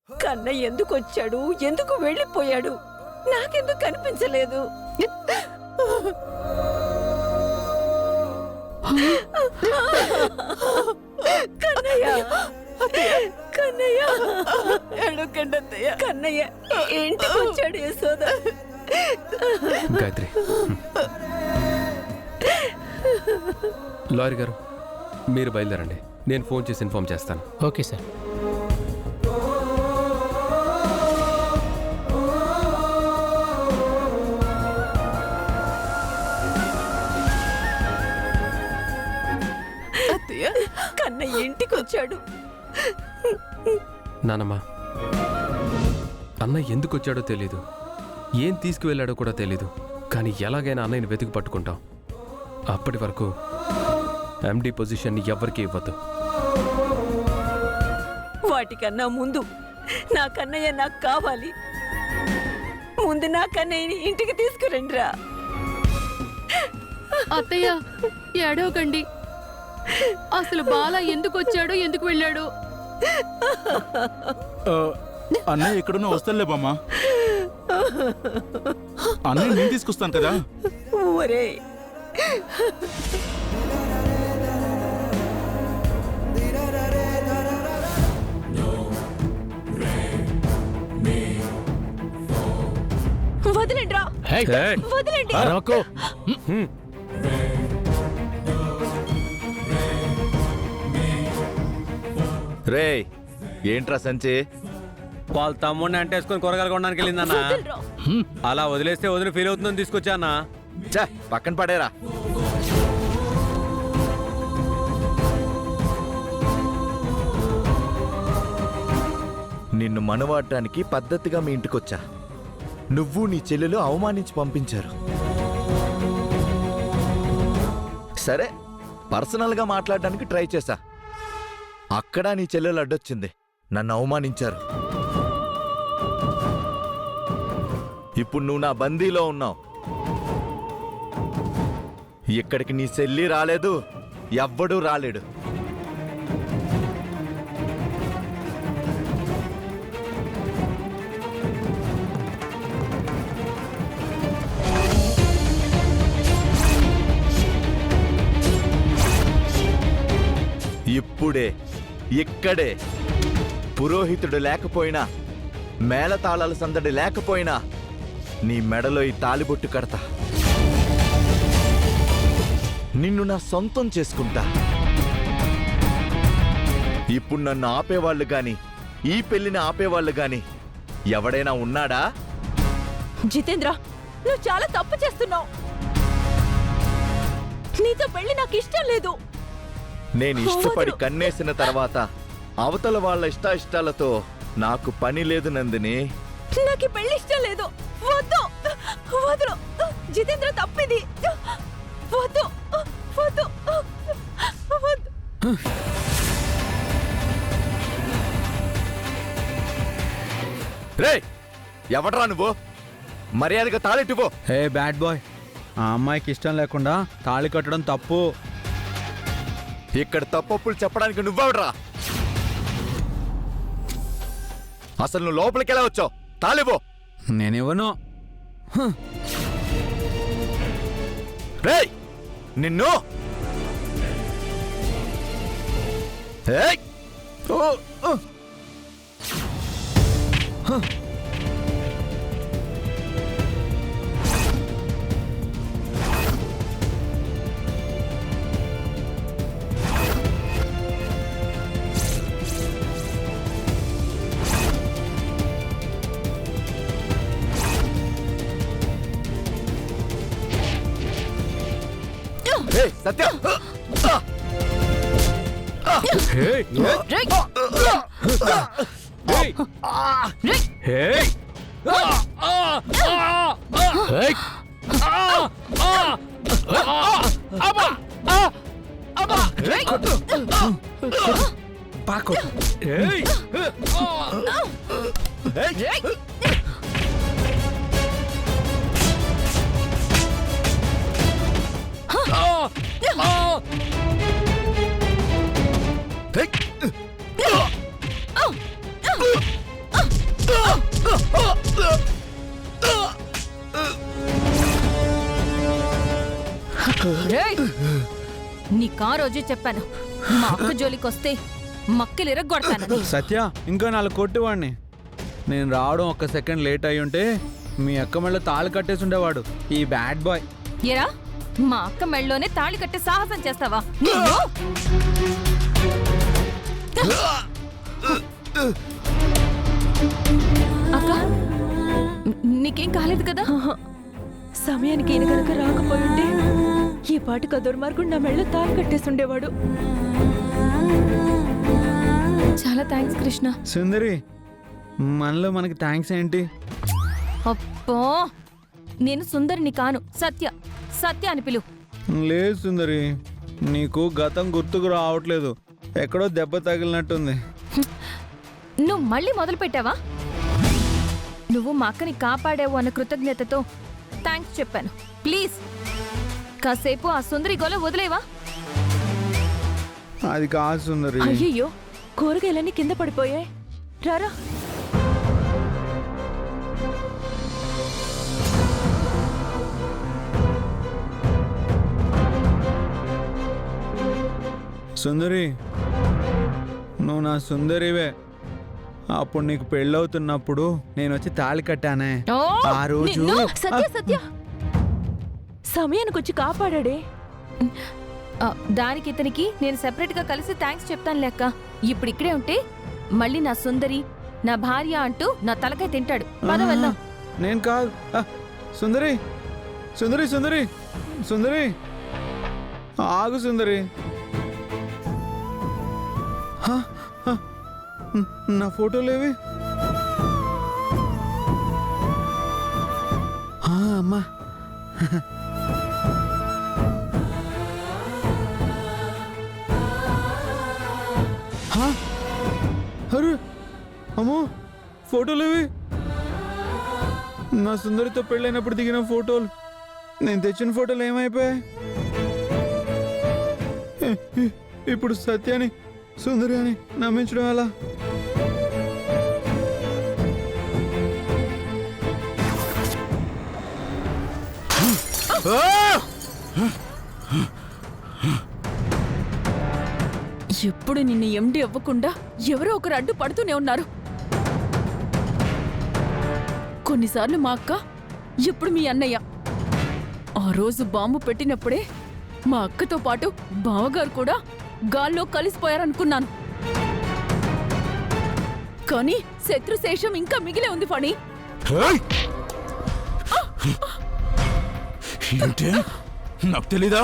కన్నయ్య ఎందుకు వచ్చాడు, ఎందుకు వెళ్ళిపోయాడు, నాకెందుకు కనిపించలేదు? కన్నయ్య, కన్నయ్య, ఎడకండి అత్తయ్య. కన్నయ్య ఇంటికి వచ్చాడు యశోద. గాయత్రి, లాయర్ గారు మీరు బయలుదేరండి, నేను ఫోన్ చేసి ఇన్ఫార్మ్ చేస్తాను. Okay sir. అత్తయ్య, కన్నయ్య ఇంటికి వచ్చాడు. నానమ్మ, అన్నయ్య ఎందుకు వచ్చాడో తెలీదు, ఏం తీసుకువెళ్ళాడో కూడా తెలీదు, కానీ ఎలాగైనా అన్నయ్యని వెతికి పట్టుకుంటాం. అప్పటి వరకు ఎండి పొజిషన్ని ఎవ్వరికీ ఇవ్వద్దు. వాటికన్నా ముందు నా కన్నయ్య నాకు కావాలి. ముందు నా కన్నయ్యని ఇంటికి తీసుకురండిరా. అత్తయ్య ఏడవకండి. అసలు బాల ఎందుకు వచ్చాడో ఎందుకు వెళ్ళాడు? అన్నయ్య ఎక్కడున్నా వస్తానులే బామ్మ. అన్నయ్య నేను తీసుకొస్తాను కదా. ఒరే, వదిలేండ్రా, వదిలేండి. రే ఏంట్రా సంచి? వాళ్ళ తమ్ముడిని అంటేసుకొని కూరగాయలు కొనడానికి వెళ్ళిందన్నా. వదిలిరా. అలా వదిలేస్తే వదిలి ఫీల్ అవుతుందని తీసుకొచ్చానా. చా పక్కన పడేరా. నిన్ను మనవాడటానికి పద్ధతిగా మీ ఇంటికొచ్చా. నువ్వు నీ చెల్లెలు అవమానించి పంపించారు. సరే, పర్సనల్గా మాట్లాడడానికి ట్రై చేశా. అక్కడ నీ చెల్లెలు అడ్డొచ్చింది, నన్ను అవమానించారు. ఇప్పుడు నువ్వు నా బందీలో ఉన్నావు. ఇక్కడికి నీ చెల్లి రాలేదు, ఎవ్వడూ రాలేడు. ఇప్పుడే ఇక్కడే పురోహితుడు లేకపోయినా, మేళతాళాల సందడి లేకపోయినా నీ మెడలో ఈ తాలిబొట్టు కడతా. నిన్ను నా సొంతం చేసుకుంటా. ఇప్పుడు నన్ను ఆపేవాళ్ళు గాని, ఈ పెళ్లిని ఆపేవాళ్ళు గాని ఎవడైనా ఉన్నాడా? జితేంద్ర, నువ్వు చాలా తప్పు చేస్తున్నావు. నీతో పెళ్లి నాకు ఇష్టం లేదు. నేను ఇష్టపడి కన్నేసిన తర్వాత అవతల వాళ్ళ ఇష్టాలతో నాకు పని లేదు నందిని. నాకు పెళ్లి ఇష్టం లేదు. వద్దు, వద్దు. జితేంద్ర తప్పిది. వద్దు, వద్దు, వద్దు. రే ఎవడ్రా నువ్వు? మర్యాదగా తాళెట్టుపో. హే బ్యాడ్ బాయ్, ఆ అమ్మాయికి ఇష్టం లేకుండా తాళి కట్టడం తప్పు. ఇక్కడ తప్పప్పులు చెప్పడానికి నువ్వెవడ్రా? అసలు నువ్వు లోపలికి ఎలా వచ్చావు? తాళిపో. నేనివ్వను. రేయ్ నిన్ను! ఏయ్! ఓ! సత్య! రేయ్! నీకా రోజే చెప్పాను మా అక్క జోలికొస్తే మక్కలు ఇరగొడతానని. సత్య ఇంకా 4 కొట్టేవాడిని. నేను రావడం 1 సెకండ్ లేట్ అయి ఉంటే మీ అక్క మెళ్ళ తాళి కట్టేసి ఉండేవాడు ఈ బ్యాడ్ బాయ్. ఏరా మా అక్క మెళ్ళలోనే తాళి కట్టే సాహసం చేస్తావా నువ్వు? అక్క నీకేం కాలేదు కదా? సమయానికి ఈయన కనుక రాకపోయింటే ఈ పాటికి ఆ దుర్మార్గుడు నా మెళ్ళ తాళి కట్టేస్తుండేవాడు. చాలా థ్యాంక్స్ కృష్ణ. సుందరి మనలో మనకి థ్యాంక్స్ ఏంటి? అప్పో నేను సుందరిని కాను, సత్య. సత్య అని పిలు. లేదు సుందరి, నీకు గతం గుర్తుకు రావట్లేదు. ఎక్కడో దెబ్బ తగిలినట్టుంది. నువ్వు మళ్ళీ మొదలు పెట్టావా? నువ్వు మా అక్కని కాపాడావు అన్న కృతజ్ఞతతో థ్యాంక్స్ చెప్పాను. ప్లీజ్ కాసేపు ఆ సుందరి గోల వదిలేవా? అది కాదు సుందరి. అయ్యయ్యో, కూరగాయలన్నీ కింద పడిపోయాయి. రారా. సుందరి నువ్వు నా సుందరివే. అప్పుడు నీకు పెళ్ళవుతున్నప్పుడు నేను వచ్చి తాళి కట్టానే. ఓ, ఆ రోజు నిన్ను- సత్య సత్య సమయానికి వచ్చి కాపాడాడే. ఆ, దానికి ఇతనికి నేను సెపరేట్ గా కలిసి థ్యాంక్స్ చెప్తాను లెక్క. ఇప్పుడు ఇక్కడే ఉంటే మళ్ళీ నా సుందరి నా భార్య అంటూ నా తలకాయ తింటాడు. పద వెళ్దాం. నేను కాదు. సుందరి సుందరి సుందరి సుందరి ఆగు సుందరి. హ, హ, నా ఫోటోలేవి? అమ్మా అరే అమ్మో ఫోటోలేవి? నా సుందరితో పెళ్ళైనప్పుడు దిగిన ఫోటోలు. నేను తెచ్చిన ఫోటోలు ఏమైపోయాయి? ఇప్పుడు సత్యాని సుందరి అని నమ్మించడం ఎలా? ఎప్పుడు నిన్ను ఎండి అవ్వకుండా ఎవరో ఒకరు అడ్డు పడుతూనే ఉన్నారు. కొన్నిసార్లు మా అక్క, ఎప్పుడు మీ అన్నయ్య. ఆ రోజు బాంబు పెట్టినప్పుడే మా అక్కతో పాటు బావగారు కూడా గాల్లో కలిసిపోయారనుకున్నాను. కానీ శత్రుశేషం ఇంకా మిగిలే ఉంది ఫణి. ఏంటి? నాకు తెలీదా?